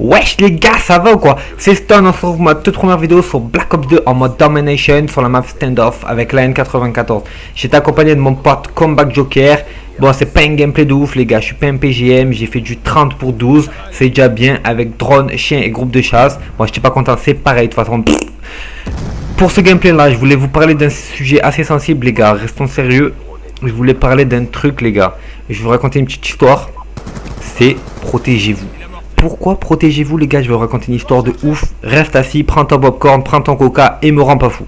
Wesh les gars, ça va ou quoi? C'est Stone, on se retrouve pour ma toute première vidéo sur Black Ops 2 en mode Domination sur la map Standoff avec la N94. J'étais accompagné de mon pote Comeback Joker. Bon, c'est pas un gameplay de ouf les gars, je suis pas un PGM, j'ai fait du 30 pour 12, c'est déjà bien avec drone, chien et groupe de chasse. Moi j'étais pas content, c'est pareil de toute façon. Pour ce gameplay là, je voulais vous parler d'un sujet assez sensible les gars, restons sérieux. Je voulais parler d'un truc les gars, je vais vous raconter une petite histoire, c'est protégez-vous. Pourquoi protégez-vous les gars? Je vais vous raconter une histoire de ouf. Reste assis, prends ton popcorn, prends ton coca et me rends pas fou.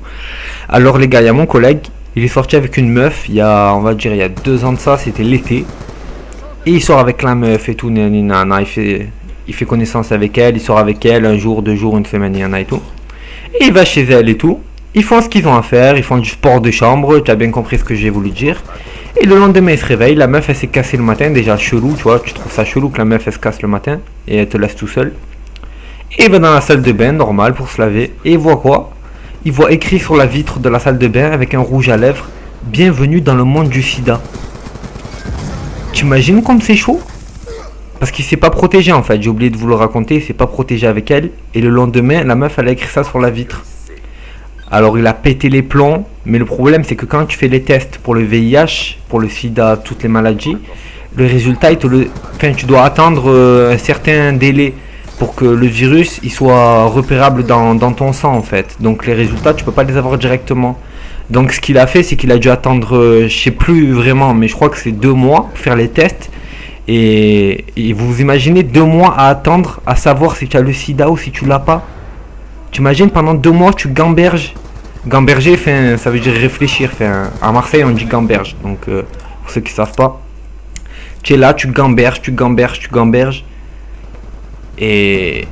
Alors les gars, il y a mon collègue, il est sorti avec une meuf il y a, on va dire il y a 2 ans de ça, c'était l'été. Et il sort avec la meuf et tout, nanana, il fait connaissance avec elle, il sort avec elle un jour, 2 jours, une semaine, et tout. Et il va chez elle et tout. Ils font ce qu'ils ont à faire, ils font du sport de chambre, tu as bien compris ce que j'ai voulu dire. Et le lendemain il se réveille, la meuf elle s'est cassée le matin, déjà chelou, tu vois, tu trouves ça chelou que la meuf elle se casse le matin et elle te laisse tout seul. Et il va dans la salle de bain, normal, pour se laver, et il voit quoi? Il voit écrit sur la vitre de la salle de bain avec un rouge à lèvres, bienvenue dans le monde du sida. T'imagines comme c'est chaud? Parce qu'il s'est pas protégé en fait, j'ai oublié de vous le raconter, il s'est pas protégé avec elle, et le lendemain la meuf elle a écrit ça sur la vitre. Alors il a pété les plombs, mais le problème c'est que quand tu fais les tests pour le VIH, pour le sida, toutes les maladies, le résultat, tu dois attendre un certain délai pour que le virus il soit repérable dans ton sang en fait. Donc les résultats tu peux pas les avoir directement. Donc ce qu'il a fait c'est qu'il a dû attendre, je sais plus vraiment, mais je crois que c'est 2 mois pour faire les tests. Et vous imaginez 2 mois à attendre à savoir si tu as le sida ou si tu l'as pas. Tu imagines pendant 2 mois tu gamberges. Gamberger, ça veut dire réfléchir. À Marseille on dit gamberge. Donc pour ceux qui savent pas, tu es là, tu gamberges. Et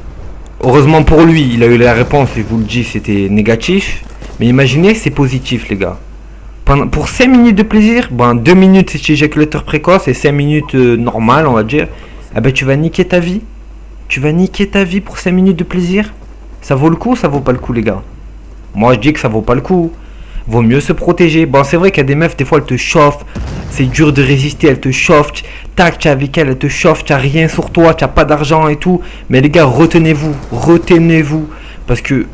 heureusement pour lui, il a eu la réponse, je vous le dis, c'était négatif. Mais imaginez, c'est positif les gars. Pour 5 minutes de plaisir, 2 minutes c'est éjaculateur précoce et 5 minutes normal on va dire. Eh ben tu vas niquer ta vie. Tu vas niquer ta vie pour 5 minutes de plaisir. Ça vaut le coup ou ça vaut pas le coup les gars? Moi je dis que ça vaut pas le coup. Vaut mieux se protéger. Bon c'est vrai qu'il y a des meufs, des fois elles te chauffent. C'est dur de résister, elles te chauffent. Tac, tu es avec elle, elle te chauffe. Tu n'as rien sur toi, tu n'as pas d'argent et tout. Mais les gars, retenez-vous. Parce que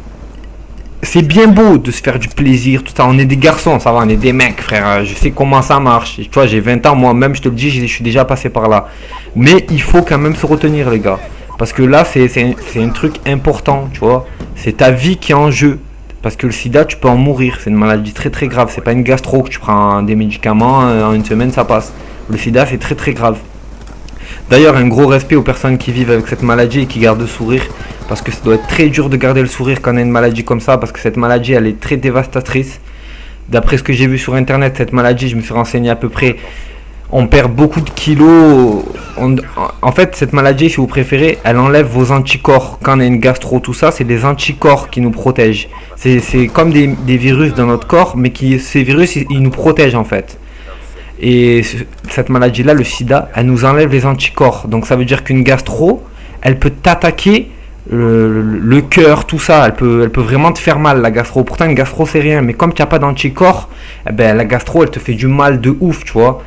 c'est bien beau de se faire du plaisir, tout ça. On est des garçons, ça va, on est des mecs frère. Je sais comment ça marche. Tu vois, j'ai 20 ans moi-même, je te le dis, je suis déjà passé par là. Mais il faut quand même se retenir les gars. Parce que là, c'est un truc important, tu vois. C'est ta vie qui est en jeu. Parce que le sida, tu peux en mourir. C'est une maladie très très grave. C'est pas une gastro que tu prends des médicaments, en une semaine ça passe. Le sida, c'est très très grave. D'ailleurs, un gros respect aux personnes qui vivent avec cette maladie et qui gardent le sourire. Parce que ça doit être très dur de garder le sourire quand on a une maladie comme ça. Parce que cette maladie, elle est très dévastatrice. D'après ce que j'ai vu sur internet, cette maladie, je me suis renseigné à peu près. On perd beaucoup de kilos. En fait, cette maladie, si vous préférez, elle enlève vos anticorps. Quand on a une gastro, tout ça, c'est des anticorps qui nous protègent. C'est comme des virus dans notre corps, mais ces virus, ils nous protègent en fait. Et cette maladie-là, le sida, elle nous enlève les anticorps. Donc ça veut dire qu'une gastro, elle peut t'attaquer le cœur, tout ça. Elle peut vraiment te faire mal, la gastro. Pourtant, une gastro, c'est rien. Mais comme tu n'as pas d'anticorps, eh ben, la gastro, elle te fait du mal de ouf, tu vois.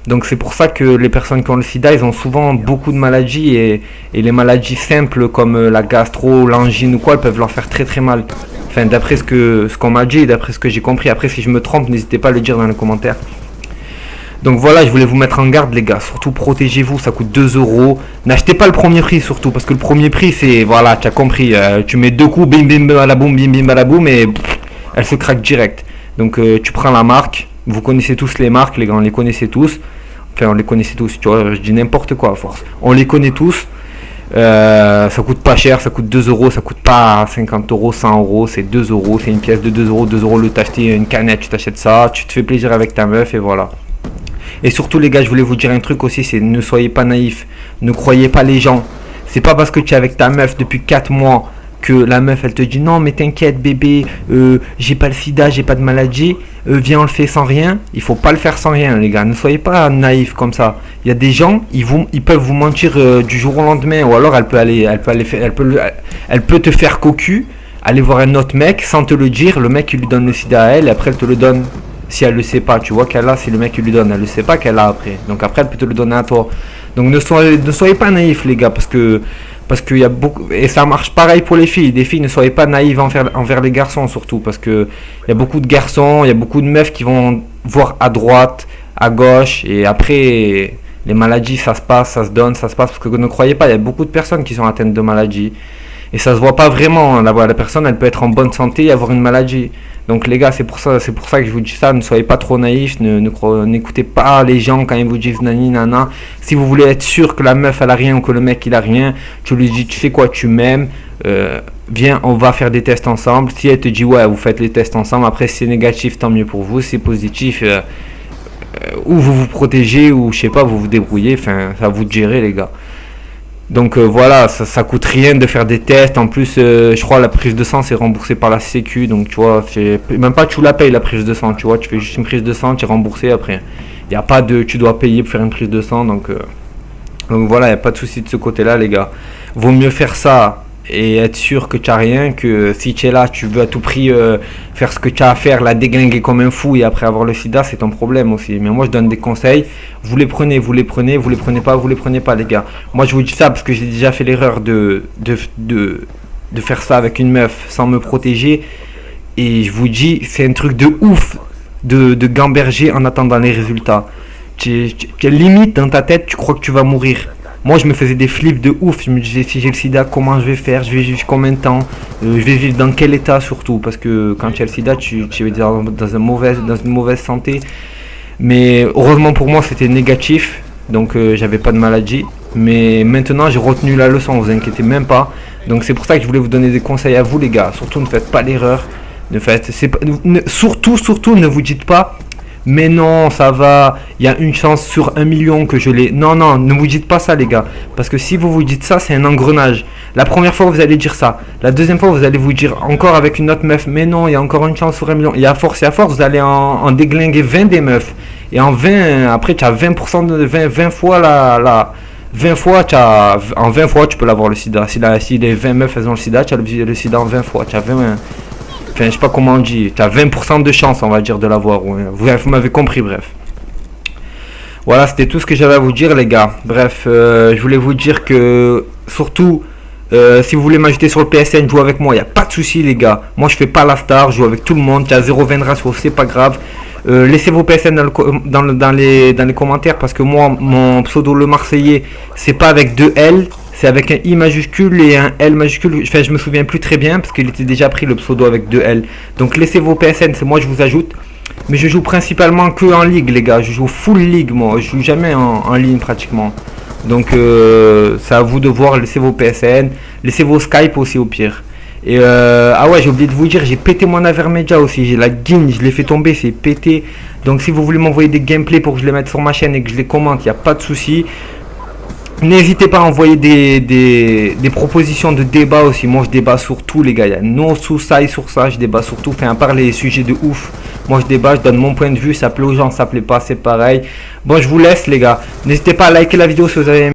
Donc c'est pour ça que les personnes qui ont le sida, ils ont souvent beaucoup de maladies et les maladies simples comme la gastro, l'angine ou quoi, elles peuvent leur faire très très mal. Enfin d'après ce qu'on m'a dit et d'après ce que j'ai compris. Après si je me trompe, n'hésitez pas à le dire dans les commentaires. Donc voilà, je voulais vous mettre en garde les gars, surtout protégez-vous, ça coûte 2 euros. N'achetez pas le premier prix surtout, parce que le premier prix c'est, voilà, tu as compris, tu mets 2 coups, bim bim balaboum, bim bim balaboum et elle se craque direct. Donc tu prends la marque, vous connaissez tous les marques les gars, on les connaissait tous. Enfin on les connaissait tous, tu vois, je dis n'importe quoi à force. On les connaît tous, ça coûte pas cher, ça coûte 2 euros, ça coûte pas 50 euros, 100 euros, c'est 2 euros, c'est une pièce de 2 euros le t'acheter une canette, tu t'achètes ça, tu te fais plaisir avec ta meuf et voilà. Et surtout les gars, je voulais vous dire un truc aussi, c'est ne soyez pas naïfs, ne croyez pas les gens. C'est pas parce que tu es avec ta meuf depuis 4 mois que la meuf elle te dit non mais t'inquiète bébé, j'ai pas le sida, j'ai pas de maladie, viens on le fait sans rien. Il faut pas le faire sans rien les gars, ne soyez pas naïfs comme ça. Il y a des gens, ils peuvent vous mentir du jour au lendemain, ou alors elle peut te faire cocu, aller voir un autre mec sans te le dire, le mec il lui donne le sida à elle et après elle te le donne. Si elle le sait pas, tu vois qu'elle a, c'est le mec qui lui donne, elle le sait pas qu'elle a après. Donc après elle peut te le donner à toi. Donc ne soyez pas naïfs les gars, parce que Parce qu'il y a beaucoup, et ça marche pareil pour les filles. Les filles, ne soyez pas naïves envers les garçons surtout, parce que il y a beaucoup de garçons, il y a beaucoup de meufs qui vont voir à droite, à gauche, et après les maladies, ça se passe, ça se donne, ça se passe. Parce que ne croyez pas, il y a beaucoup de personnes qui sont atteintes de maladies, et ça se voit pas vraiment. La personne, elle peut être en bonne santé et avoir une maladie. Donc les gars, c'est pour ça que je vous dis ça. Ne soyez pas trop naïfs, n'écoutez pas les gens quand ils vous disent nani nana. Si vous voulez être sûr que la meuf elle a rien ou que le mec il a rien, tu lui dis tu sais quoi, tu m'aimes, viens, on va faire des tests ensemble. Si elle te dit ouais, vous faites les tests ensemble. Après si c'est négatif, tant mieux pour vous. Si c'est positif, ou vous vous protégez ou je sais pas, vous vous débrouillez. Enfin, ça vous de gérer les gars. Donc voilà, ça coûte rien de faire des tests. En plus, je crois la prise de sang c'est remboursé par la Sécu. Donc tu vois, même pas tu la payes la prise de sang. Tu vois, tu fais juste une prise de sang, tu es remboursé après. Il n'y a pas de tu dois payer pour faire une prise de sang. Donc voilà, il n'y a pas de souci de ce côté-là, les gars. Vaut mieux faire ça et être sûr que tu n'as rien que si tu es là, tu veux à tout prix faire ce que tu as à faire, la déglinguer comme un fou et après avoir le sida, c'est ton problème aussi. Mais moi je donne des conseils, vous les prenez pas les gars. Moi je vous dis ça parce que j'ai déjà fait l'erreur de faire ça avec une meuf sans me protéger, et je vous dis c'est un truc de ouf de gamberger en attendant les résultats. Tu limite dans ta tête, tu crois que tu vas mourir. Moi, je me faisais des flips de ouf. Je me disais, si j'ai le sida, comment je vais faire? Je vais vivre combien de temps? Je vais vivre dans quel état surtout? Parce que quand tu as le sida, tu es dans une mauvaise santé. Mais heureusement pour moi, c'était négatif. Donc, j'avais pas de maladie. Mais maintenant, j'ai retenu la leçon, vous inquiétez même pas. Donc, c'est pour ça que je voulais vous donner des conseils à vous, les gars. Surtout, ne faites pas l'erreur. Surtout, ne vous dites pas. Mais non, ça va, il y a une chance sur 1 million que je l'ai. Non, ne vous dites pas ça les gars. Parce que si vous vous dites ça, c'est un engrenage. La première fois, vous allez dire ça. La deuxième fois, vous allez vous dire encore avec une autre meuf. Mais non, il y a encore une chance sur 1 million. Et à force, vous allez en déglinguer 20 des meufs. Et en 20, après, tu as 20% de 20 fois la 20 fois, en 20 fois, tu peux l'avoir le sida. Si les 20 meufs elles ont le sida, tu as le sida en 20 fois. Tu as 20... Enfin, je sais pas comment on dit. Tu as 20% de chance, on va dire, de l'avoir. Ouais. Vous m'avez compris, bref. Voilà, c'était tout ce que j'avais à vous dire, les gars. Bref, je voulais vous dire que, surtout, si vous voulez m'ajouter sur le PSN, jouer avec moi, il n'y a pas de souci, les gars. Moi, je fais pas la star, je joue avec tout le monde. Tu as 0,20 de ratio, c'est pas grave. Laissez vos PSN dans les commentaires parce que moi, mon pseudo le Marseillais, c'est pas avec 2 L. C'est avec un I majuscule et un L majuscule. Enfin, je me souviens plus très bien parce qu'il était déjà pris le pseudo avec 2 L. Donc laissez vos PSN, c'est moi je vous ajoute. Mais je joue principalement que en ligue, les gars. Je joue full ligue, moi. Je joue jamais en ligne pratiquement. Donc c'est à vous de voir. Laissez vos PSN, laissez vos Skype aussi au pire. Et ah ouais, j'ai oublié de vous dire, j'ai pété mon Avermedia aussi. J'ai la guine, je l'ai fait tomber, c'est pété. Donc si vous voulez m'envoyer des gameplays pour que je les mette sur ma chaîne et que je les commente, il n'y a pas de souci. N'hésitez pas à envoyer des propositions de débat aussi. Moi je débat sur tout, les gars. Il y a non sous ça et sur ça, je débat sur tout. Enfin, à part les sujets de ouf, moi je débat, je donne mon point de vue. Ça plaît aux gens, ça plaît pas, c'est pareil. Bon, je vous laisse, les gars. N'hésitez pas à liker la vidéo si vous avez aimé.